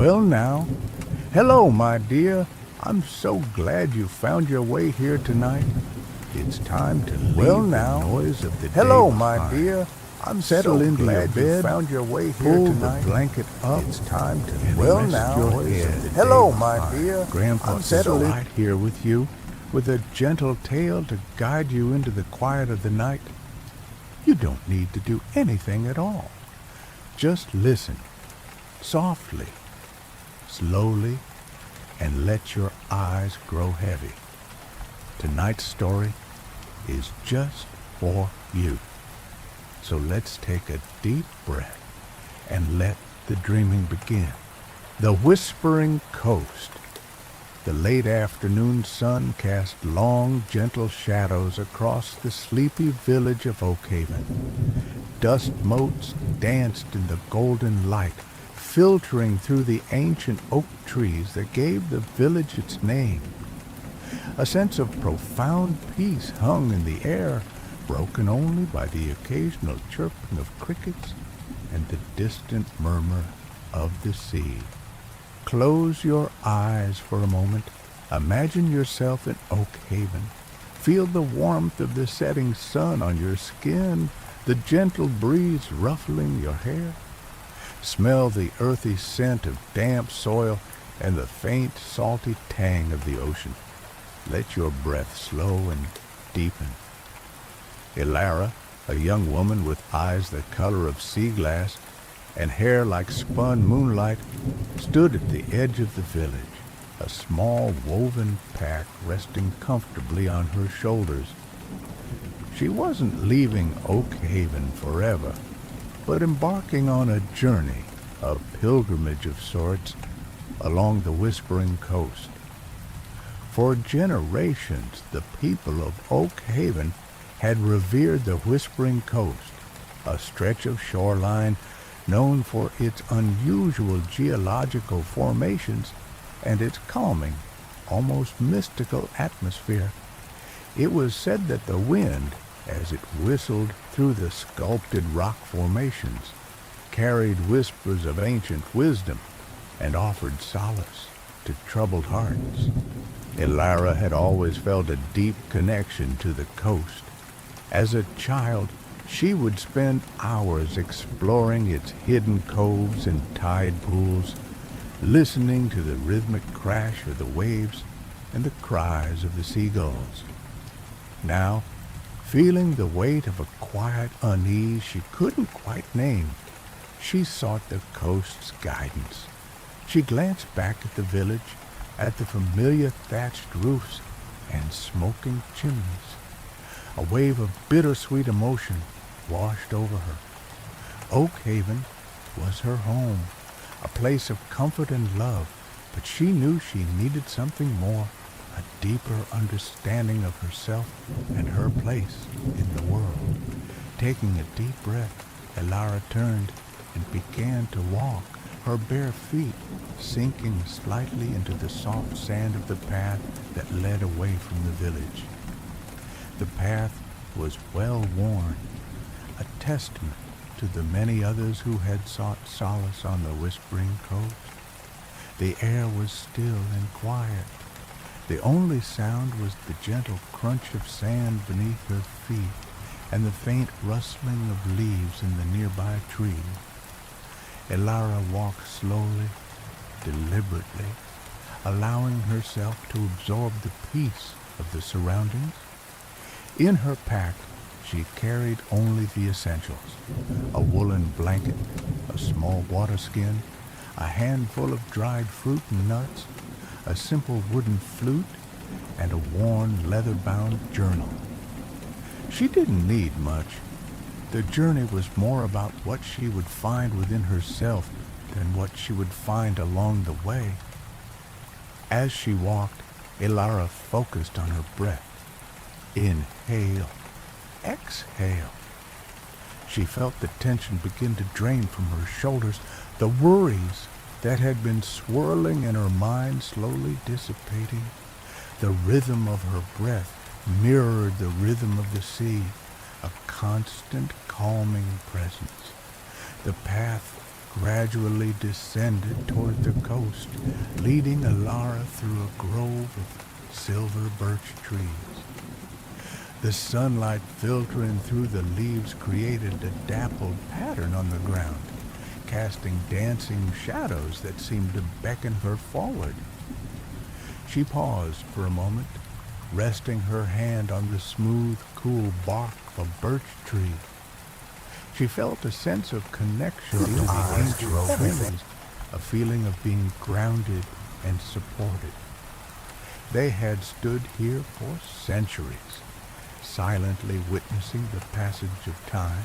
Well now, hello my dear. I'm so glad you found your way here tonight. It's time to leave the noise of the Hello, day my behind. dear. I'm Settle so into your glad bed, you found your way here pull tonight. the blanket up. It's time to and well rest now. your head. Hello, my dear. Grandpa I'm is settled. right here with you, with a gentle tale to guide you into the quiet of the night. You don't need to do anything at all. Just listen, softly, slowly, and let your eyes grow heavy. Tonight's story is just for you. So let's take a deep breath and let the dreaming begin. The Whispering Coast. The late afternoon sun cast long, gentle shadows across the sleepy village of Oakhaven. Dust motes danced in the golden light, filtering through the ancient oak trees that gave the village its name. A sense of profound peace hung in the air, broken only by the occasional chirping of crickets and the distant murmur of the sea. Close your eyes for a moment. Imagine yourself in Oakhaven. Feel the warmth of the setting sun on your skin, the gentle breeze ruffling your hair. Smell the earthy scent of damp soil and the faint, salty tang of the ocean. Let your breath slow and deepen. Elara, a young woman with eyes the color of sea glass and hair like spun moonlight, stood at the edge of the village, a small woven pack resting comfortably on her shoulders. She wasn't leaving Oakhaven forever, but embarking on a journey, a pilgrimage of sorts, along the Whispering Coast. For generations, the people of Oakhaven had revered the Whispering Coast, a stretch of shoreline known for its unusual geological formations and its calming, almost mystical atmosphere. It was said that the wind, as it whistled through the sculpted rock formations, carried whispers of ancient wisdom and offered solace to troubled hearts. Elara had always felt a deep connection to the coast. As a child, she would spend hours exploring its hidden coves and tide pools, listening to the rhythmic crash of the waves and the cries of the seagulls. Now, feeling the weight of a quiet unease she couldn't quite name, she sought the coast's guidance. She glanced back at the village, at the familiar thatched roofs and smoking chimneys. A wave of bittersweet emotion washed over her. Oakhaven was her home, a place of comfort and love, but she knew she needed something more, a deeper understanding of herself and her place in the world. Taking a deep breath, Elara turned and began to walk, her bare feet sinking slightly into the soft sand of the path that led away from the village. The path was well worn, a testament to the many others who had sought solace on the Whispering Coast. The air was still and quiet. The only sound was the gentle crunch of sand beneath her feet and the faint rustling of leaves in the nearby trees. Elara walked slowly, deliberately, allowing herself to absorb the peace of the surroundings. In her pack, she carried only the essentials: a woolen blanket, a small water skin, a handful of dried fruit and nuts, a simple wooden flute, and a worn leather-bound journal. She didn't need much. The journey was more about what she would find within herself than what she would find along the way. As she walked, Elara focused on her breath. Inhale. Exhale. She felt the tension begin to drain from her shoulders, the worries that had been swirling in her mind slowly dissipating. The rhythm of her breath mirrored the rhythm of the sea, a constant calming presence. The path gradually descended toward the coast, leading Alara through a grove of silver birch trees. The sunlight filtering through the leaves created a dappled pattern on the ground, casting dancing shadows that seemed to beckon her forward. She paused for a moment, resting her hand on the smooth, cool bark of a birch tree. She felt a sense of connection to the ancient trees, a feeling of being grounded and supported. They had stood here for centuries, silently witnessing the passage of time,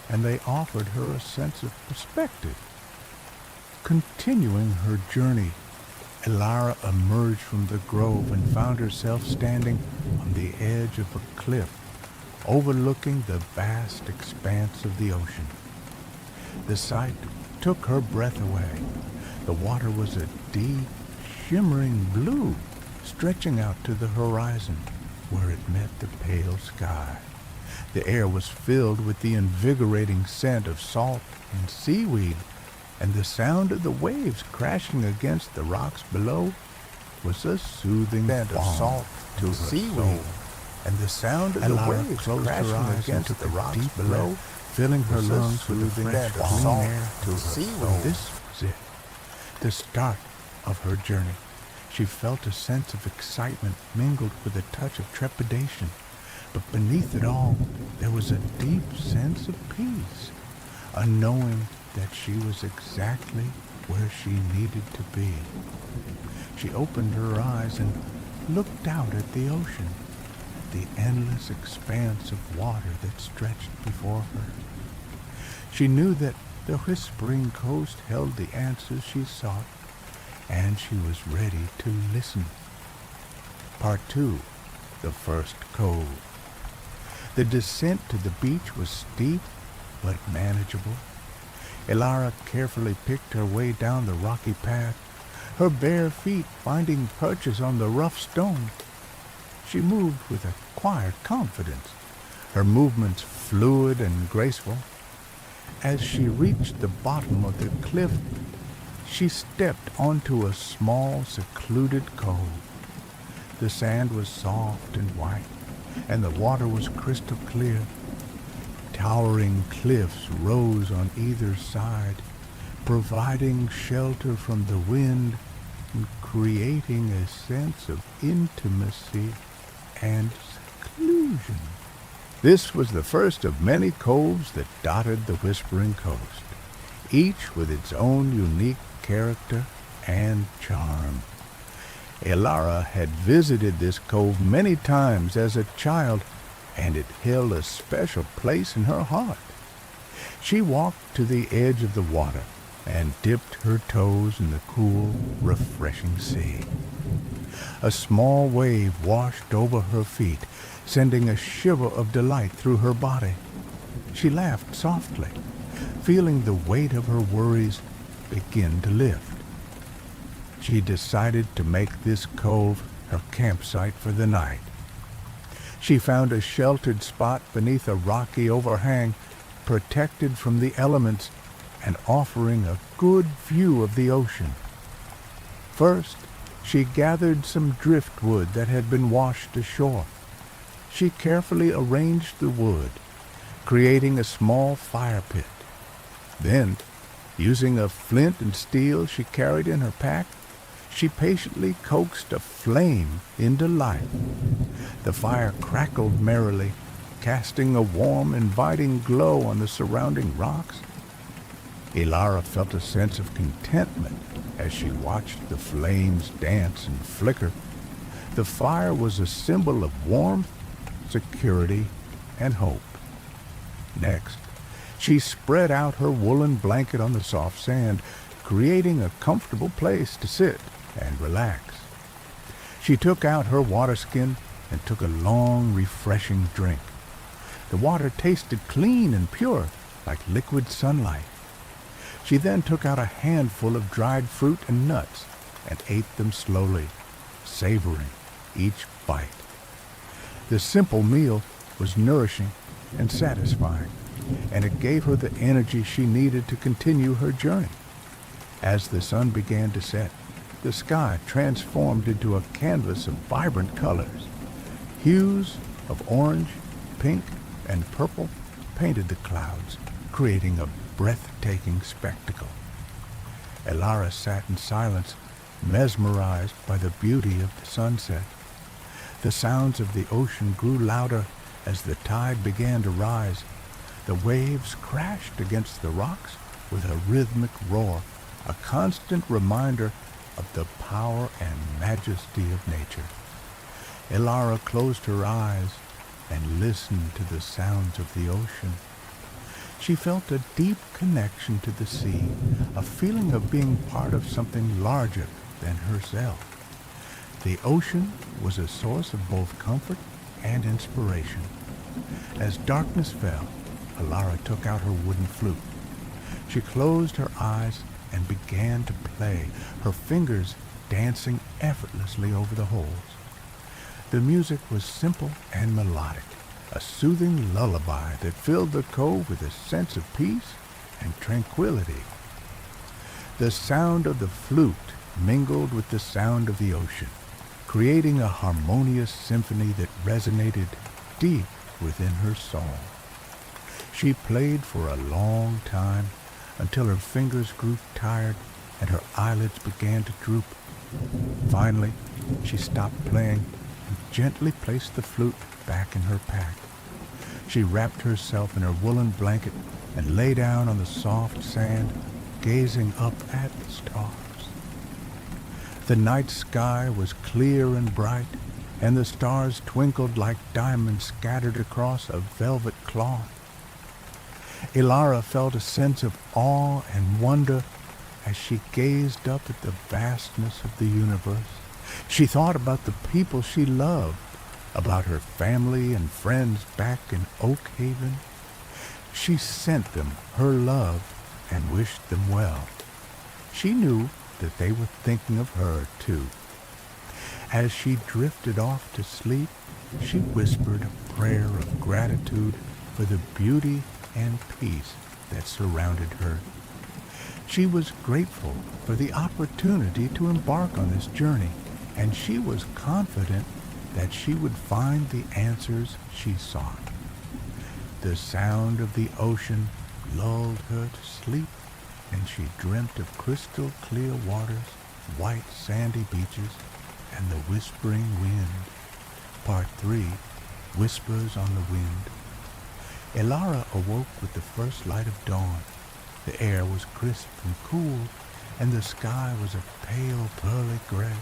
and they offered her a sense of perspective. Continuing her journey, Alara emerged from the grove and found herself standing on the edge of a cliff, overlooking the vast expanse of the ocean. The sight took her breath away. The water was a deep, shimmering blue, stretching out to the horizon, where it met the pale sky. The air was filled with the invigorating scent of salt and seaweed, and the sound of the waves crashing against the rocks below was a soothing scent of balm salt to and her seaweed, soul. and the sound of the Alara waves closed her crashing eyes against and the took a rocks deep below, breath, filling her was a lungs with the soothing fresh, scent of clean salt air to her and soul. seaweed. This was it, the start of her journey. She felt a sense of excitement mingled with a touch of trepidation, but beneath it all, there was a deep sense of peace, a knowing that she was exactly where she needed to be. She opened her eyes and looked out at the ocean, the endless expanse of water that stretched before her. She knew that the whispering coast held the answers she sought, and she was ready to listen. Part 2. The First Cove. The descent to the beach was steep but manageable. Alara carefully picked her way down the rocky path, her bare feet finding perches on the rough stone. She moved with a quiet confidence, her movements fluid and graceful. As she reached the bottom of the cliff, she stepped onto a small, secluded cove. The sand was soft and white, and the water was crystal clear. Towering cliffs rose on either side, providing shelter from the wind and creating a sense of intimacy and seclusion. This was the first of many coves that dotted the Whispering Coast, each with its own unique character and charm. Alara had visited this cove many times as a child, and it held a special place in her heart. She walked to the edge of the water and dipped her toes in the cool, refreshing sea. A small wave washed over her feet, sending a shiver of delight through her body. She laughed softly, feeling the weight of her worries begin to lift. She decided to make this cove her campsite for the night. She found a sheltered spot beneath a rocky overhang, protected from the elements and offering a good view of the ocean. First, she gathered some driftwood that had been washed ashore. She carefully arranged the wood, creating a small fire pit. Then, using a flint and steel she carried in her pack, she patiently coaxed a flame into life. The fire crackled merrily, casting a warm, inviting glow on the surrounding rocks. Alara felt a sense of contentment as she watched the flames dance and flicker. The fire was a symbol of warmth, security, and hope. Next, she spread out her woolen blanket on the soft sand, creating a comfortable place to sit and relax. She took out her water skin and took a long, refreshing drink. The water tasted clean and pure, like liquid sunlight. She then took out a handful of dried fruit and nuts and ate them slowly, savoring each bite. The simple meal was nourishing and satisfying. and it gave her the energy she needed to continue her journey. As the sun began to set, the sky transformed into a canvas of vibrant colors. Hues of orange, pink, and purple painted the clouds, creating a breathtaking spectacle. Elara sat in silence, mesmerized by the beauty of the sunset. The sounds of the ocean grew louder as the tide began to rise. The waves crashed against the rocks with a rhythmic roar, a constant reminder of the power and majesty of nature. Elara closed her eyes and listened to the sounds of the ocean. She felt a deep connection to the sea, a feeling of being part of something larger than herself. The ocean was a source of both comfort and inspiration. As darkness fell, Elara took out her wooden flute. She closed her eyes and began to play, her fingers dancing effortlessly over the holes. The music was simple and melodic, a soothing lullaby that filled the cove with a sense of peace and tranquility. The sound of the flute mingled with the sound of the ocean, creating a harmonious symphony that resonated deep within her soul. She played for a long time until her fingers grew tired and her eyelids began to droop. Finally, she stopped playing and gently placed the flute back in her pack. She wrapped herself in her woolen blanket and lay down on the soft sand, gazing up at the stars. The night sky was clear and bright, and the stars twinkled like diamonds scattered across a velvet cloth. Elara felt a sense of awe and wonder as she gazed up at the vastness of the universe. She thought about the people she loved, about her family and friends back in Oak Haven. She sent them her love and wished them well. She knew that they were thinking of her, too. As she drifted off to sleep, she whispered a prayer of gratitude for the beauty and peace that surrounded her. She was grateful for the opportunity to embark on this journey, and she was confident that she would find the answers she sought. The sound of the ocean lulled her to sleep, and she dreamt of crystal clear waters, white sandy beaches, and the whispering wind. Part 3, Whispers on the Wind. Elara awoke with the first light of dawn. The air was crisp and cool, and the sky was a pale pearly gray.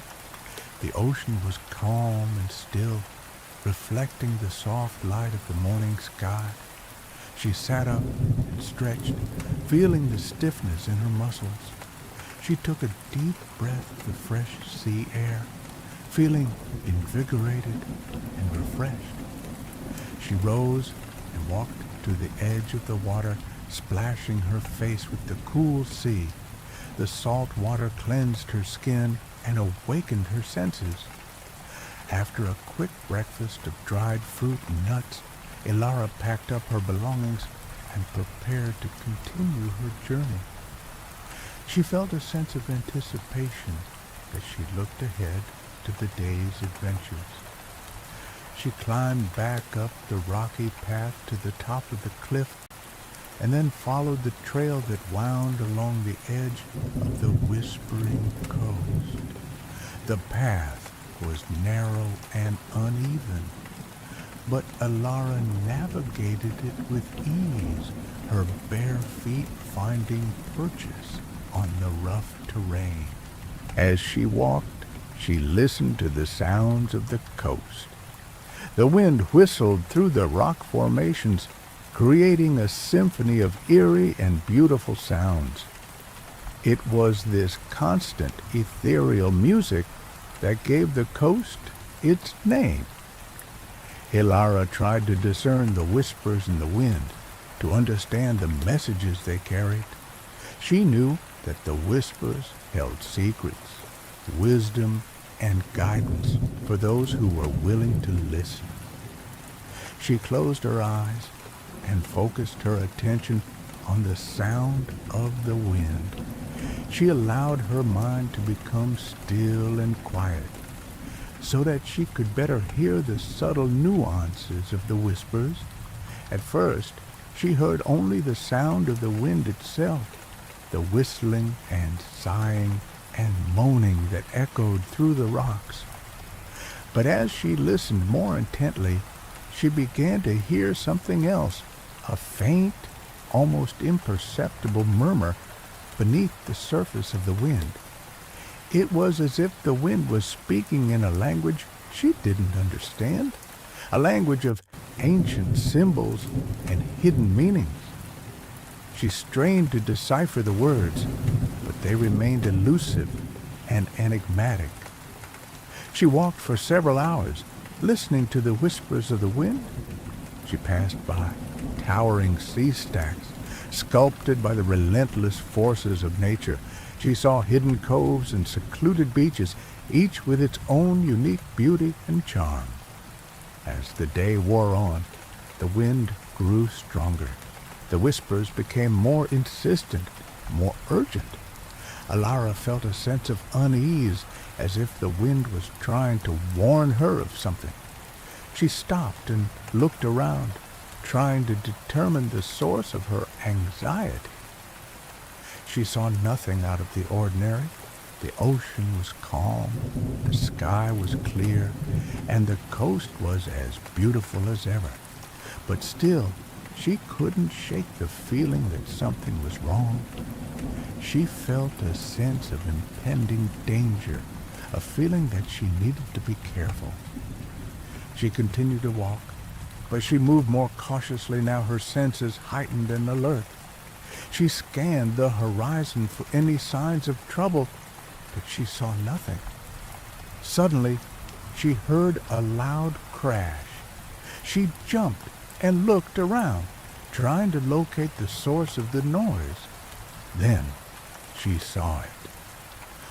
The ocean was calm and still, reflecting the soft light of the morning sky. She sat up and stretched, feeling the stiffness in her muscles. She took a deep breath of fresh sea air, feeling invigorated and refreshed. She rose and walked to the edge of the water, splashing her face with the cool sea. The salt water cleansed her skin and awakened her senses. After a quick breakfast of dried fruit and nuts, Elara packed up her belongings and prepared to continue her journey. She felt a sense of anticipation as she looked ahead to the day's adventures. She climbed back up the rocky path to the top of the cliff and then followed the trail that wound along the edge of the whispering coast. The path was narrow and uneven, but Elara navigated it with ease, her bare feet finding purchase on the rough terrain. As she walked, she listened to the sounds of the coast. The wind whistled through the rock formations, creating a symphony of eerie and beautiful sounds. It was this constant, ethereal music that gave the coast its name. Elara tried to discern the whispers in the wind, to understand the messages they carried. She knew that the whispers held secrets, wisdom, and guidance for those who were willing to listen. She closed her eyes and focused her attention on the sound of the wind. She allowed her mind to become still and quiet, so that she could better hear the subtle nuances of the whispers. At first, she heard only the sound of the wind itself, the whistling and sighing and moaning that echoed through the rocks. But as she listened more intently, she began to hear something else, a faint, almost imperceptible murmur beneath the surface of the wind. It was as if the wind was speaking in a language she didn't understand, a language of ancient symbols and hidden meanings. She strained to decipher the words, but they remained elusive and enigmatic. She walked for several hours, listening to the whispers of the wind. She passed by towering sea stacks, sculpted by the relentless forces of nature. She saw hidden coves and secluded beaches, each with its own unique beauty and charm. As the day wore on, the wind grew stronger. The whispers became more insistent, more urgent. Alara felt a sense of unease, as if the wind was trying to warn her of something. She stopped and looked around, trying to determine the source of her anxiety. She saw nothing out of the ordinary. The ocean was calm, the sky was clear, and the coast was as beautiful as ever. But still, she couldn't shake the feeling that something was wrong. She felt a sense of impending danger, a feeling that she needed to be careful. She continued to walk, but she moved more cautiously now, her senses heightened and alert. She scanned the horizon for any signs of trouble, but she saw nothing. Suddenly, she heard a loud crash. She jumped and looked around, trying to locate the source of the noise. Then she saw it.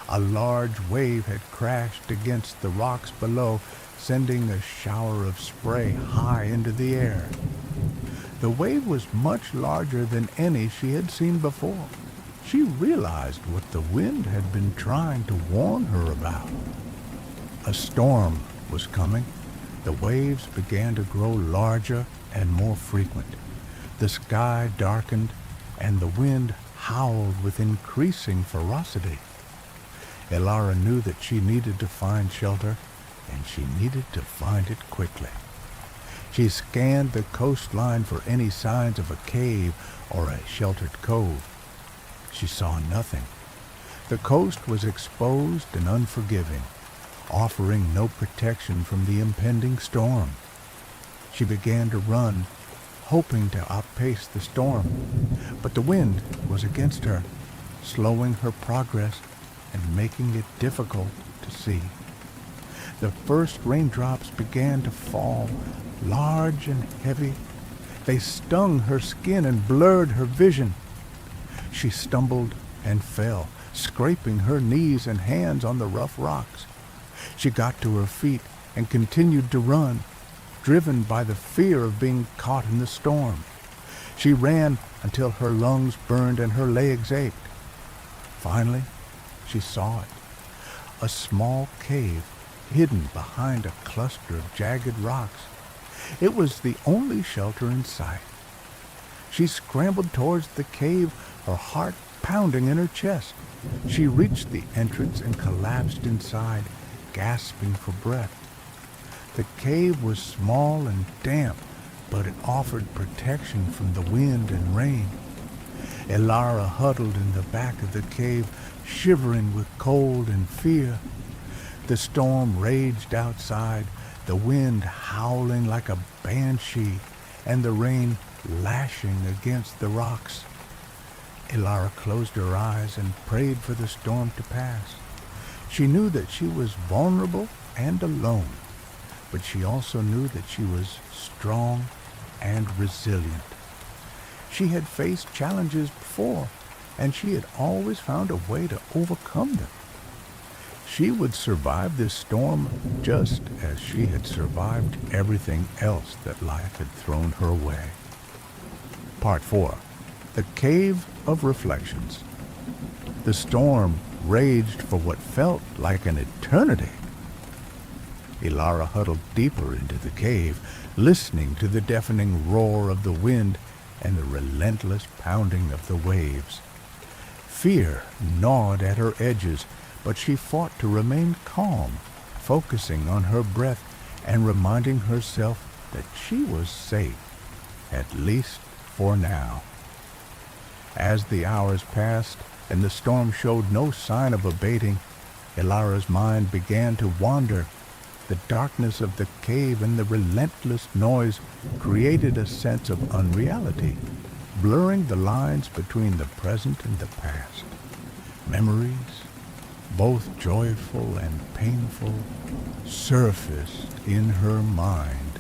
A large wave had crashed against the rocks below, sending a shower of spray high into the air. The wave was much larger than any she had seen before. She realized what the wind had been trying to warn her about. A storm was coming. The waves began to grow larger and more frequent. The sky darkened, and the wind howled with increasing ferocity. Alara knew that she needed to find shelter, and she needed to find it quickly. She scanned the coastline for any signs of a cave or a sheltered cove. She saw nothing. The coast was exposed and unforgiving, offering no protection from the impending storm. She began to run, hoping to outpace the storm, but the wind was against her, slowing her progress and making it difficult to see. The first raindrops began to fall, large and heavy. They stung her skin and blurred her vision. She stumbled and fell, scraping her knees and hands on the rough rocks. She got to her feet and continued to run, driven by the fear of being caught in the storm. She ran until her lungs burned and her legs ached. Finally, she saw it. A small cave hidden behind a cluster of jagged rocks. It was the only shelter in sight. She scrambled towards the cave, her heart pounding in her chest. She reached the entrance and collapsed inside, gasping for breath. The cave was small and damp, but it offered protection from the wind and rain. Alara huddled in the back of the cave, shivering with cold and fear. The storm raged outside, the wind howling like a banshee, and the rain lashing against the rocks. Alara closed her eyes and prayed for the storm to pass. She knew that she was vulnerable and alone, but she also knew that she was strong and resilient. She had faced challenges before, and she had always found a way to overcome them. She would survive this storm just as she had survived everything else that life had thrown her way. Part 4. The Cave of Reflections. The storm raged for what felt like an eternity. Elara huddled deeper into the cave, listening to the deafening roar of the wind and the relentless pounding of the waves. Fear gnawed at her edges, but she fought to remain calm, focusing on her breath and reminding herself that she was safe, at least for now. As the hours passed and the storm showed no sign of abating, Elara's mind began to wander. The darkness of the cave and the relentless noise created a sense of unreality, blurring the lines between the present and the past. Memories, both joyful and painful, surfaced in her mind,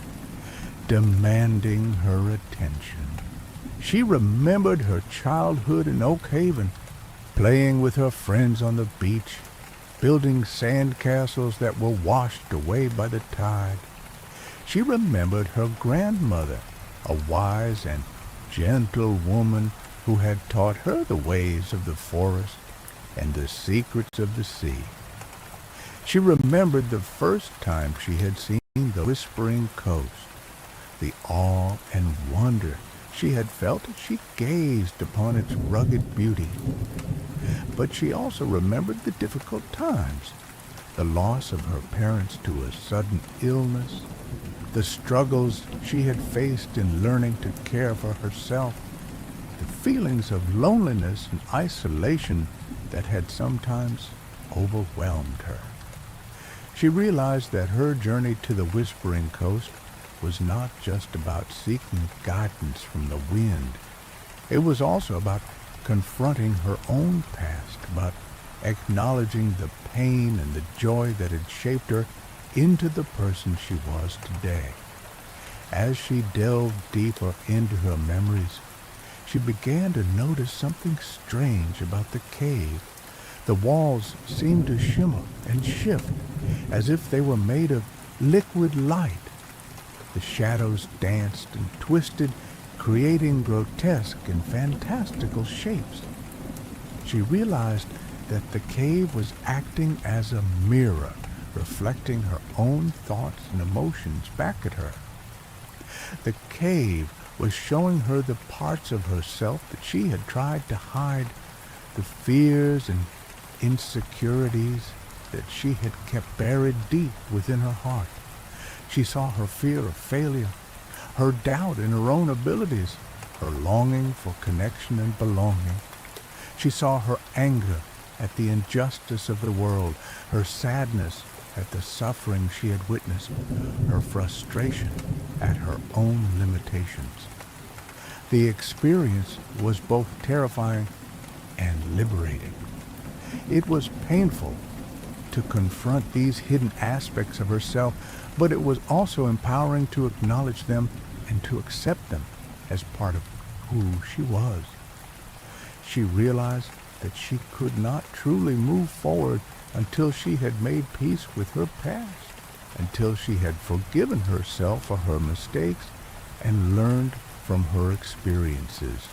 demanding her attention. She remembered her childhood in Oak Haven, playing with her friends on the beach, building sand castles that were washed away by the tide. She remembered her grandmother, a wise and gentle woman who had taught her the ways of the forest and the secrets of the sea. She remembered the first time she had seen the Whispering Coast, the awe and wonder she had felt as she gazed upon its rugged beauty. But she also remembered the difficult times, the loss of her parents to a sudden illness, the struggles she had faced in learning to care for herself, the feelings of loneliness and isolation that had sometimes overwhelmed her. She realized that her journey to the Whispering Coast was not just about seeking guidance from the wind. It was also about confronting her own past, about acknowledging the pain and the joy that had shaped her into the person she was today. As she delved deeper into her memories, she began to notice something strange about the cave. The walls seemed to shimmer and shift, as if they were made of liquid light. The shadows danced and twisted, creating grotesque and fantastical shapes. She realized that the cave was acting as a mirror, reflecting her own thoughts and emotions back at her. The cave was showing her the parts of herself that she had tried to hide, the fears and insecurities that she had kept buried deep within her heart. She saw her fear of failure, her doubt in her own abilities, her longing for connection and belonging. She saw her anger at the injustice of the world, her sadness at the suffering she had witnessed, her frustration at her own limitations. The experience was both terrifying and liberating. It was painful to confront these hidden aspects of herself, but it was also empowering to acknowledge them and to accept them as part of who she was. She realized that she could not truly move forward until she had made peace with her past, until she had forgiven herself for her mistakes and learned from her experiences.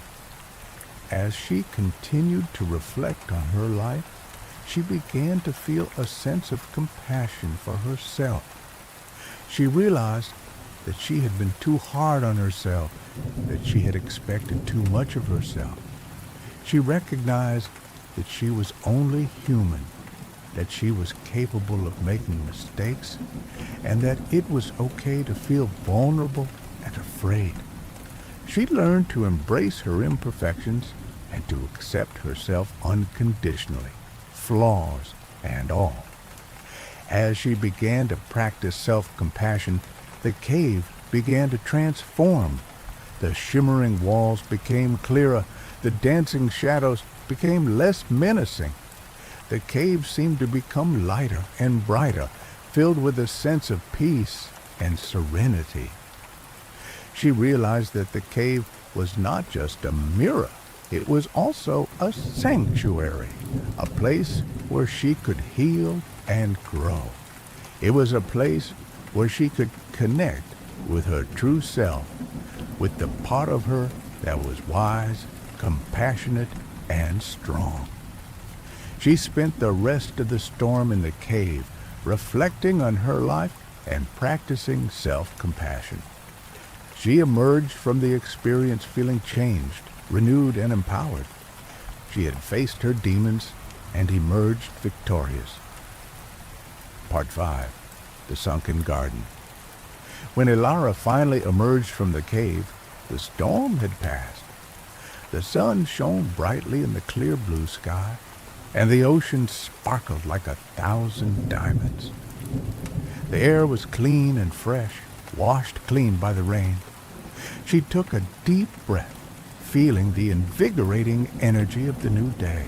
As she continued to reflect on her life, she began to feel a sense of compassion for herself. She realized that she had been too hard on herself, that she had expected too much of herself. She recognized that she was only human, that she was capable of making mistakes, and that it was okay to feel vulnerable and afraid. She learned to embrace her imperfections and to accept herself unconditionally, flaws and all. As she began to practice self-compassion, the cave began to transform. The shimmering walls became clearer. The dancing shadows became less menacing. The cave seemed to become lighter and brighter, filled with a sense of peace and serenity. She realized that the cave was not just a mirror. It was also a sanctuary, a place where she could heal and grow. It was a place where she could connect with her true self, with the part of her that was wise, compassionate, and strong. She spent the rest of the storm in the cave, reflecting on her life and practicing self-compassion. She emerged from the experience feeling changed, renewed, and empowered. She had faced her demons and emerged victorious. Part 5. The Sunken Garden. When Elara finally emerged from the cave, the storm had passed. The sun shone brightly in the clear blue sky, and the ocean sparkled like 1,000 diamonds. The air was clean and fresh, washed clean by the rain. She took a deep breath, feeling the invigorating energy of the new day.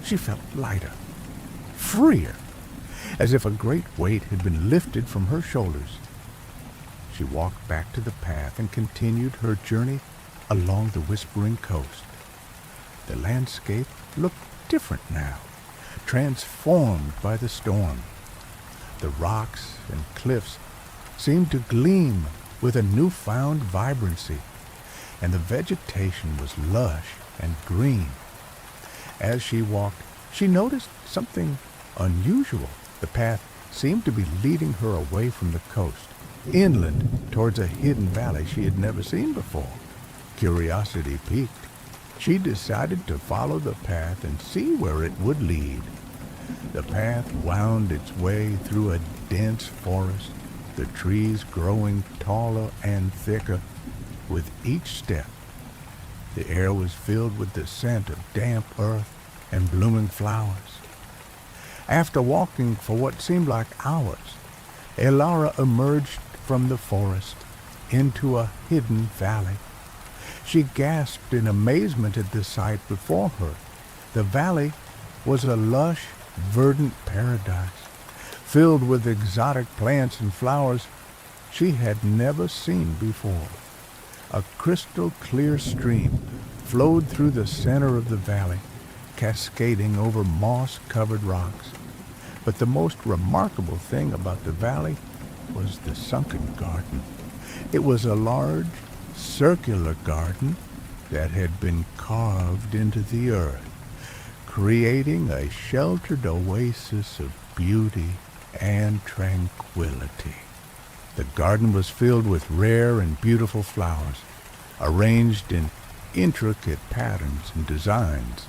She felt lighter, freer, as if a great weight had been lifted from her shoulders. She walked back to the path and continued her journey along the whispering coast. The landscape looked different now, transformed by the storm. The rocks and cliffs seemed to gleam with a newfound vibrancy, and the vegetation was lush and green. As she walked, she noticed something unusual. The path seemed to be leading her away from the coast, inland towards a hidden valley she had never seen before. Curiosity piqued. She decided to follow the path and see where it would lead. The path wound its way through a dense forest, the trees growing taller and thicker with each step. The air was filled with the scent of damp earth and blooming flowers. After walking for what seemed like hours, Elara emerged from the forest into a hidden valley. She gasped in amazement at the sight before her. The valley was a lush, verdant paradise, filled with exotic plants and flowers she had never seen before. A crystal-clear stream flowed through the center of the valley, cascading over moss-covered rocks. But the most remarkable thing about the valley was the sunken garden. It was a large, circular garden that had been carved into the earth, creating a sheltered oasis of beauty and tranquility. The garden was filled with rare and beautiful flowers, arranged in intricate patterns and designs.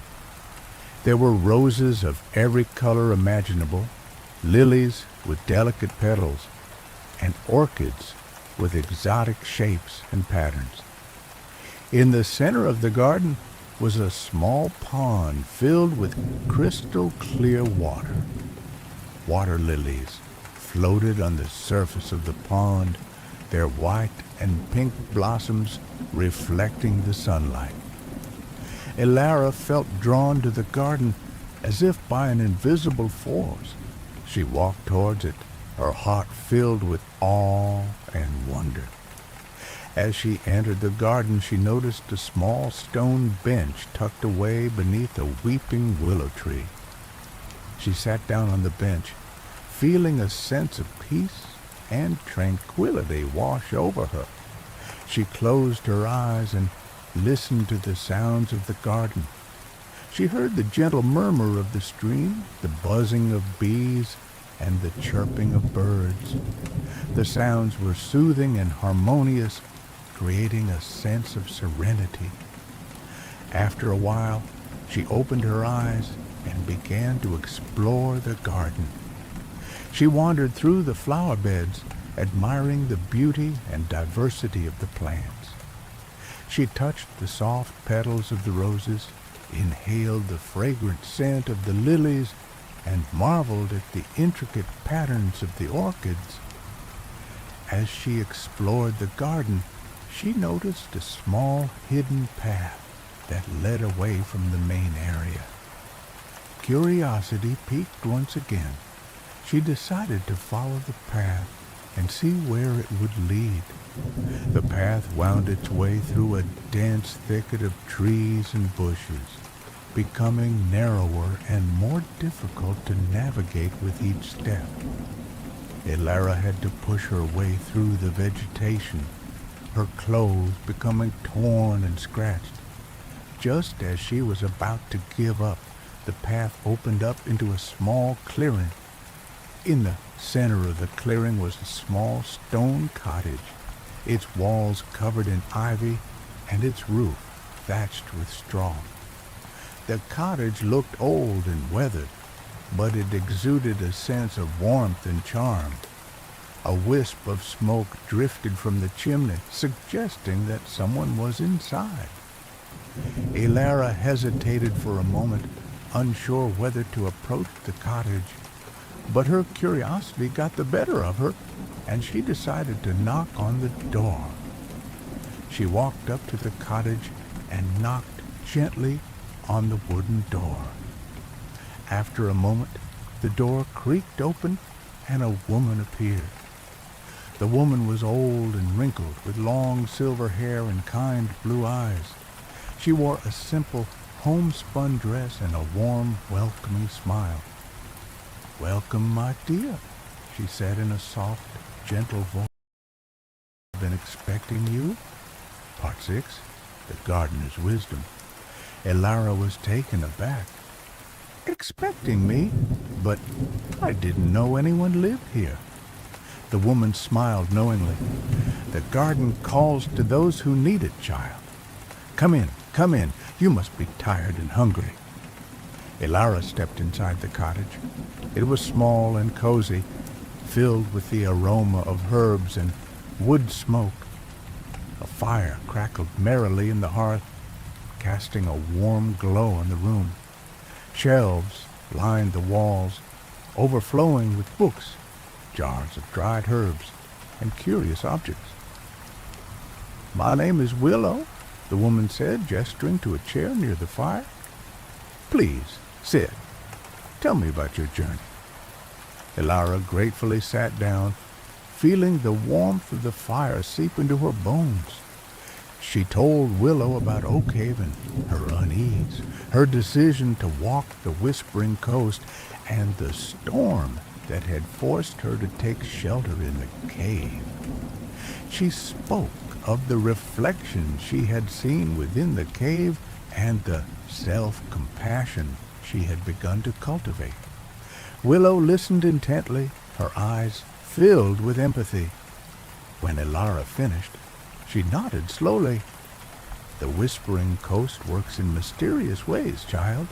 There were roses of every color imaginable, lilies with delicate petals, and orchids with exotic shapes and patterns. In the center of the garden was a small pond filled with crystal clear water. Water lilies floated on the surface of the pond, their white and pink blossoms reflecting the sunlight. Elara felt drawn to the garden as if by an invisible force. She walked towards it, her heart filled with awe and wonder. As she entered the garden, she noticed a small stone bench tucked away beneath a weeping willow tree. She sat down on the bench, feeling a sense of peace and tranquility wash over her. She closed her eyes and listened to the sounds of the garden. She heard the gentle murmur of the stream, the buzzing of bees, and the chirping of birds. The sounds were soothing and harmonious, creating a sense of serenity. After a while, she opened her eyes and began to explore the garden. She wandered through the flower beds, admiring the beauty and diversity of the plants. She touched the soft petals of the roses, inhaled the fragrant scent of the lilies, and marveled at the intricate patterns of the orchids. As she explored the garden, she noticed a small hidden path that led away from the main area. Curiosity piqued once again. She decided to follow the path and see where it would lead. The path wound its way through a dense thicket of trees and bushes, becoming narrower and more difficult to navigate with each step. Elara had to push her way through the vegetation, her clothes becoming torn and scratched. Just as she was about to give up, the path opened up into a small clearing. In the center of the clearing was a small stone cottage, its walls covered in ivy and its roof thatched with straw. The cottage looked old and weathered, but it exuded a sense of warmth and charm. A wisp of smoke drifted from the chimney, suggesting that someone was inside. Elara hesitated for a moment, unsure whether to approach the cottage, but her curiosity got the better of her, and she decided to knock on the door. She walked up to the cottage and knocked gently on the wooden door. After a moment, the door creaked open and a woman appeared. The woman was old and wrinkled, with long silver hair and kind blue eyes. She wore a simple, homespun dress and a warm, welcoming smile. "Welcome, my dear," she said in a soft, gentle voice. "I've been expecting you." Part 6, The Gardener's Wisdom. Elara was taken aback. "Expecting me? But I didn't know anyone lived here." The woman smiled knowingly. "The garden calls to those who need it, child. Come in, come in. You must be tired and hungry." Elara stepped inside the cottage. It was small and cozy, filled with the aroma of herbs and wood smoke. A fire crackled merrily in the hearth, casting a warm glow in the room. Shelves lined the walls, overflowing with books, jars of dried herbs, and curious objects. "My name is Willow," the woman said, gesturing to a chair near the fire. "Please, sit. Tell me about your journey." Elara gratefully sat down, feeling the warmth of the fire seep into her bones. She told Willow about Oakhaven, her unease, her decision to walk the Whispering Coast, and the storm that had forced her to take shelter in the cave. She spoke of the reflection she had seen within the cave and the self-compassion she had begun to cultivate. Willow listened intently, her eyes filled with empathy. When Elara finished, she nodded slowly. "The Whispering Coast works in mysterious ways, child.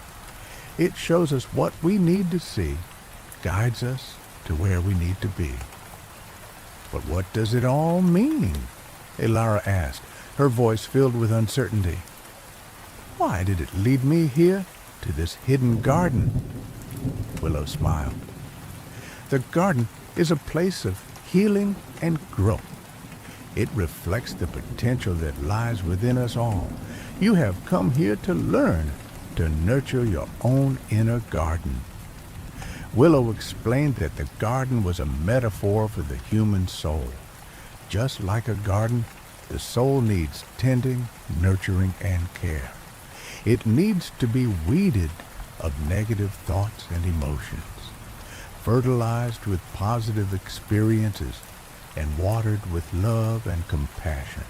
It shows us what we need to see, guides us to where we need to be." "But what does it all mean?" Elara asked, her voice filled with uncertainty. "Why did it lead me here, to this hidden garden?" Willow smiled. "The garden is a place of healing and growth. It reflects the potential that lies within us all. You have come here to learn, to nurture your own inner garden." Willow explained that the garden was a metaphor for the human soul. Just like a garden, the soul needs tending, nurturing, and care. It needs to be weeded of negative thoughts and emotions, fertilized with positive experiences, and watered with love and compassion.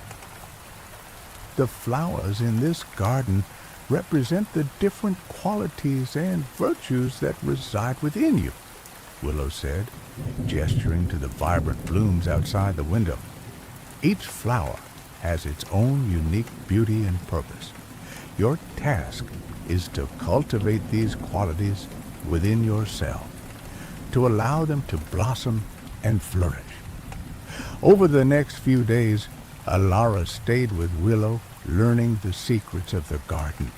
The flowers in this garden represent the different qualities and virtues that reside within you, Willow said, gesturing to the vibrant blooms outside the window. Each flower has its own unique beauty and purpose. Your task is to cultivate these qualities within yourself, to allow them to blossom and flourish. Over the next few days, Elara stayed with Willow, learning the secrets of the garden.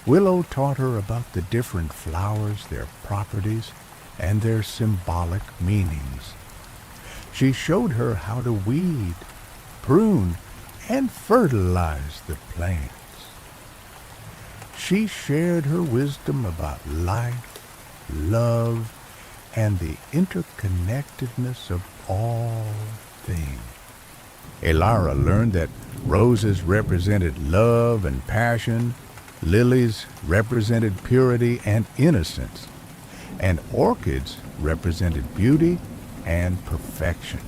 Willow taught her about the different flowers, their properties, and their symbolic meanings. She showed her how to weed, prune, and fertilize the plants. She shared her wisdom about life, love, and the interconnectedness of all things. Elara learned that roses represented love and passion, lilies represented purity and innocence, and orchids represented beauty and perfection.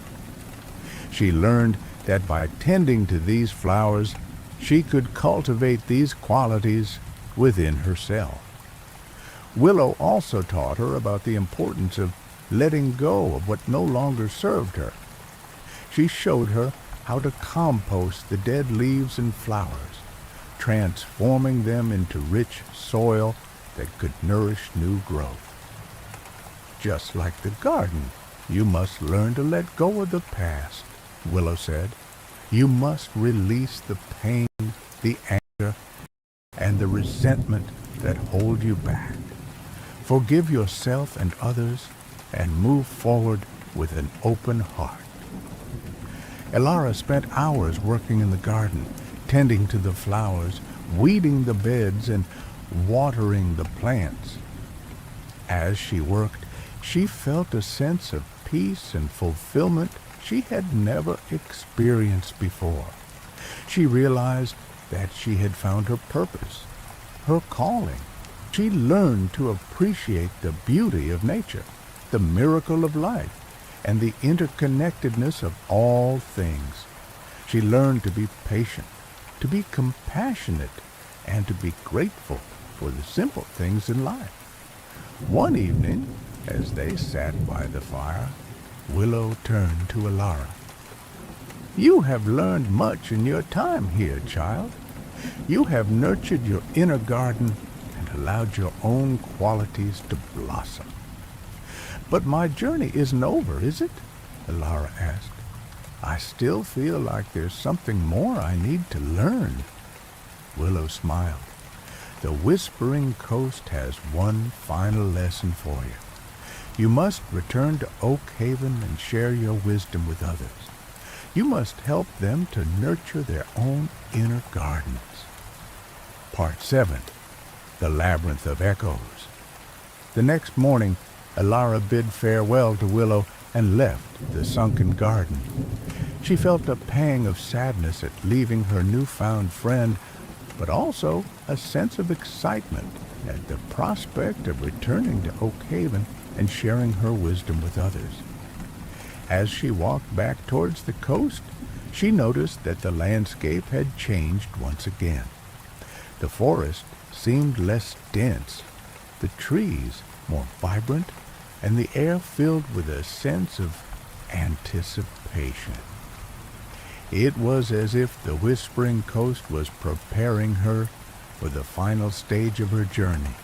She learned that by tending to these flowers, she could cultivate these qualities within herself. Willow also taught her about the importance of letting go of what no longer served her. She showed her how to compost the dead leaves and flowers, transforming them into rich soil that could nourish new growth. Just like the garden, you must learn to let go of the past, Willow said. You must release the pain, the anger, and the resentment that hold you back. Forgive yourself and others and move forward with an open heart. Elara spent hours working in the garden, tending to the flowers, weeding the beds, and watering the plants. As she worked, she felt a sense of peace and fulfillment she had never experienced before. She realized that she had found her purpose, her calling. She learned to appreciate the beauty of nature, the miracle of life, and the interconnectedness of all things. She learned to be patient, to be compassionate, and to be grateful for the simple things in life. One evening, as they sat by the fire, Willow turned to Elara. "You have learned much in your time here, child. You have nurtured your inner garden and allowed your own qualities to blossom." "But my journey isn't over, is it?" Elara asked. "I still feel like there's something more I need to learn." Willow smiled. "The Whispering Coast has one final lesson for you. You must return to Oak Haven and share your wisdom with others. You must help them to nurture their own inner gardens." Part 7. The Labyrinth of Echoes. The next morning, Elara bid farewell to Willow and left the sunken garden. She felt a pang of sadness at leaving her newfound friend, but also a sense of excitement at the prospect of returning to Oak Haven and sharing her wisdom with others. As she walked back towards the coast, she noticed that the landscape had changed once again. The forest seemed less dense, the trees more vibrant, and the air filled with a sense of anticipation. It was as if the Whispering Coast was preparing her for the final stage of her journey.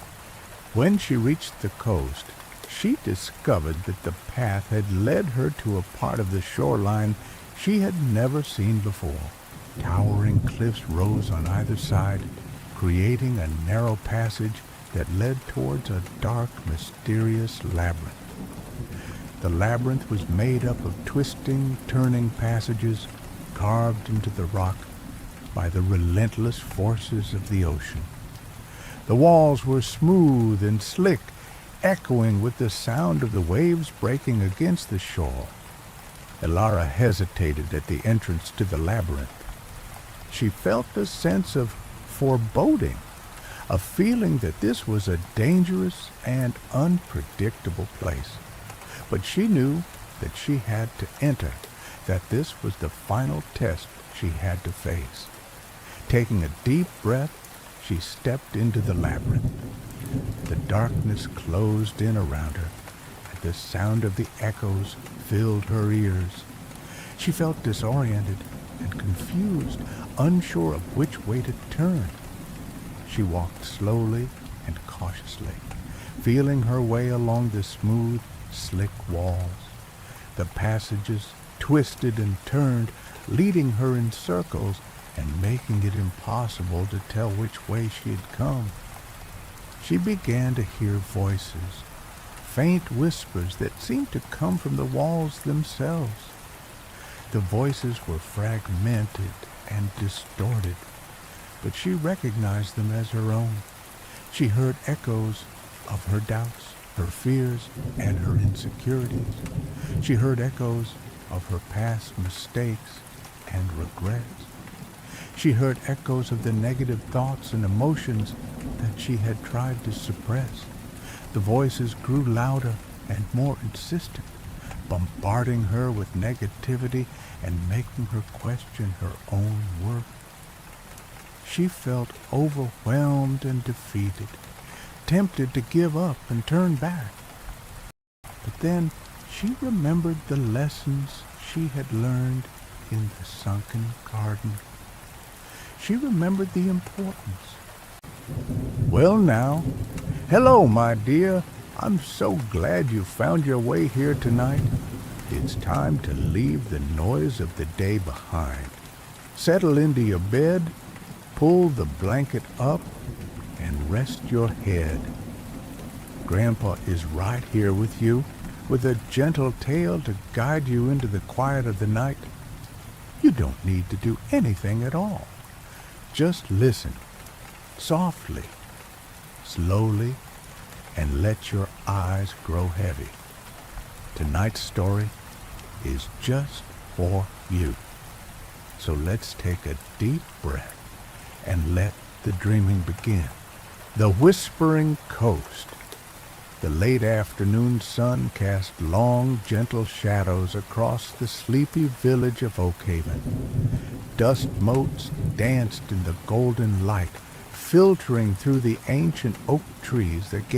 When she reached the coast, she discovered that the path had led her to a part of the shoreline she had never seen before. Towering cliffs rose on either side, creating a narrow passage that led towards a dark, mysterious labyrinth. The labyrinth was made up of twisting, turning passages carved into the rock by the relentless forces of the ocean. The walls were smooth and slick, echoing with the sound of the waves breaking against the shore. Elara hesitated at the entrance to the labyrinth. She felt a sense of foreboding, a feeling that this was a dangerous and unpredictable place. But she knew that she had to enter, that this was the final test she had to face. Taking a deep breath, she stepped into the labyrinth. The darkness closed in around her, and the sound of the echoes filled her ears. She felt disoriented and confused, unsure of which way to turn. She walked slowly and cautiously, feeling her way along the smooth, slick walls. The passages twisted and turned, leading her in circles and making it impossible to tell which way she had come. She began to hear voices, faint whispers that seemed to come from the walls themselves. The voices were fragmented and distorted, but she recognized them as her own. She heard echoes of her doubts, her fears, and her insecurities. She heard echoes of her past mistakes and regrets. She heard echoes of the negative thoughts and emotions that she had tried to suppress. The voices grew louder and more insistent, bombarding her with negativity and making her question her own worth. She felt overwhelmed and defeated, tempted to give up and turn back. But then she remembered the lessons she had learned in the sunken garden. She remembered the importance. Well now, hello my dear. I'm so glad you found your way here tonight. It's time to leave the noise of the day behind. Settle into your bed, pull the blanket up, and rest your head. Grandpa is right here with you, with a gentle tale to guide you into the quiet of the night. You don't need to do anything at all. Just listen, softly, slowly, and let your eyes grow heavy. Tonight's story is just for you. So let's take a deep breath and let the dreaming begin. The Whispering Coast. The late afternoon sun cast long, gentle shadows across the sleepy village of Oakhaven. Dust motes danced in the golden light, filtering through the ancient oak trees that gave